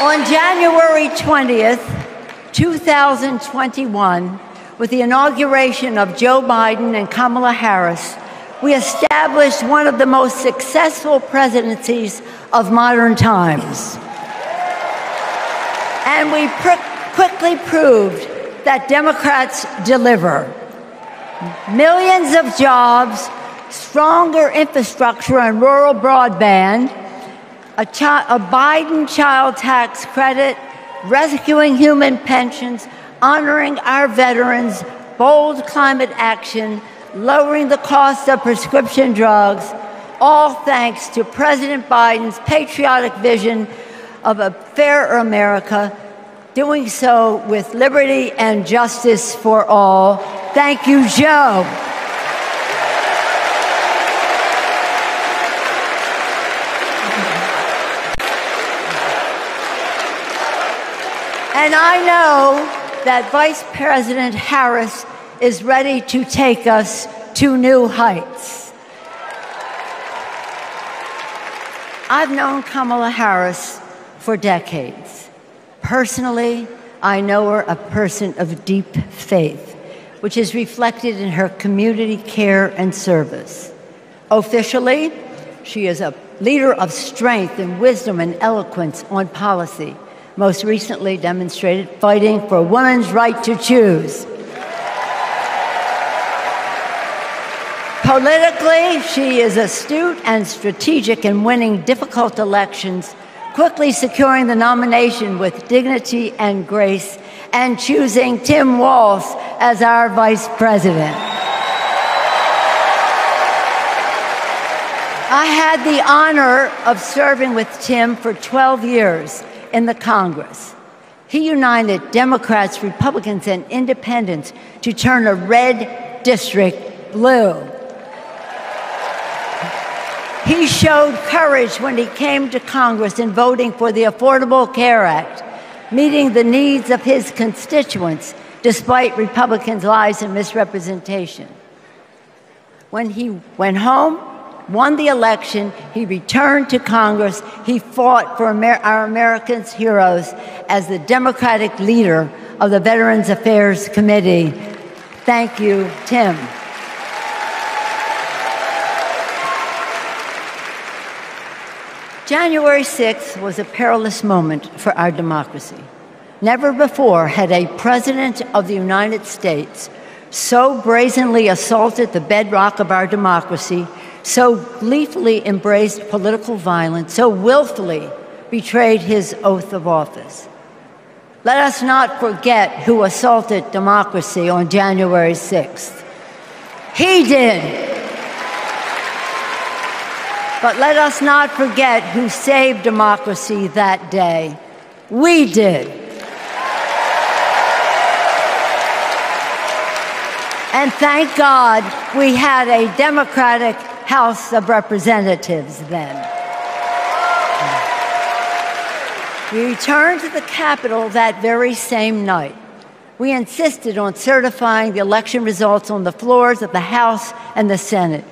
On January 20th, 2021, with the inauguration of Joe Biden and Kamala Harris, we established one of the most successful presidencies of modern times. And we quickly proved that Democrats deliver. Millions of jobs, stronger infrastructure and rural broadband, a Biden child tax credit, rescuing human pensions, honoring our veterans, bold climate action, lowering the cost of prescription drugs, all thanks to President Biden's patriotic vision of a fairer America, doing so with liberty and justice for all. Thank you, Joe. And I know that Vice President Harris is ready to take us to new heights. I've known Kamala Harris for decades. Personally, I know her a person of deep faith, which is reflected in her community care and service. Officially, she is a leader of strength and wisdom and eloquence on policy, most recently demonstrated fighting for women's right to choose. Politically, she is astute and strategic in winning difficult elections, quickly securing the nomination with dignity and grace, and choosing Tim Walz as our vice president. I had the honor of serving with Tim for 12 years in the Congress. He united Democrats, Republicans, and independents to turn a red district blue. He showed courage when he came to Congress in voting for the Affordable Care Act, meeting the needs of his constituents despite Republicans' lies and misrepresentation. When he went home, won the election, he returned to Congress. He fought for our Americans' heroes as the Democratic leader of the Veterans Affairs Committee. Thank you, Tim. January 6th was a perilous moment for our democracy. Never before had a president of the United States so brazenly assaulted the bedrock of our democracy, so gleefully embraced political violence, so willfully betrayed his oath of office. Let us not forget who assaulted democracy on January 6th. He did. But let us not forget who saved democracy that day. We did. And thank God we had a Democratic House of Representatives then. We returned to the Capitol that very same night. We insisted on certifying the election results on the floors of the House and the Senate.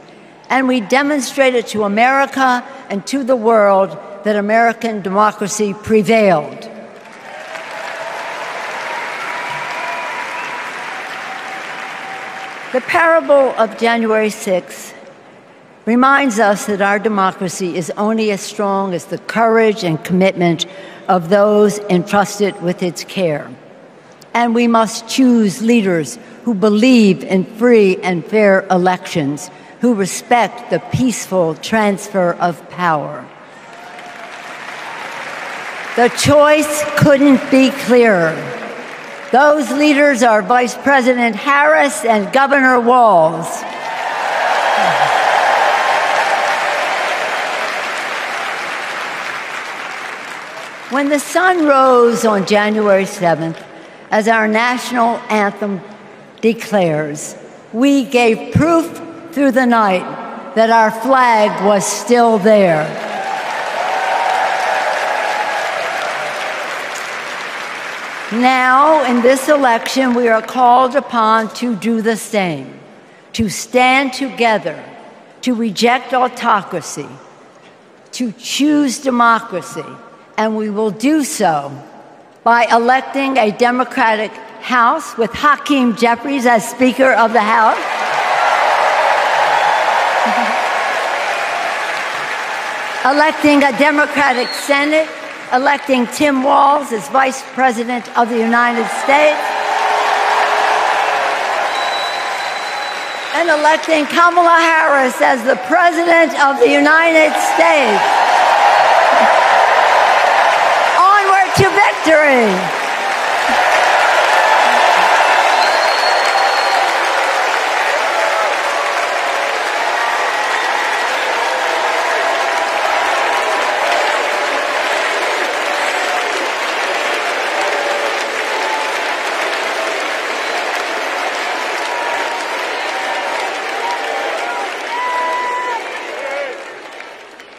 And we demonstrated to America and to the world that American democracy prevailed. The parable of January 6th reminds us that our democracy is only as strong as the courage and commitment of those entrusted with its care. And we must choose leaders who believe in free and fair elections, who respect the peaceful transfer of power. The choice couldn't be clearer. Those leaders are Vice President Harris and Governor Walz. When the sun rose on January 7th, as our national anthem declares, we gave proof through the night that our flag was still there. Now, in this election, we are called upon to do the same, to stand together, to reject autocracy, to choose democracy, and we will do so by electing a Democratic House with Hakeem Jeffries as Speaker of the House, electing a Democratic Senate, electing Tim Walz as Vice President of the United States, and electing Kamala Harris as the President of the United States. Onward to victory!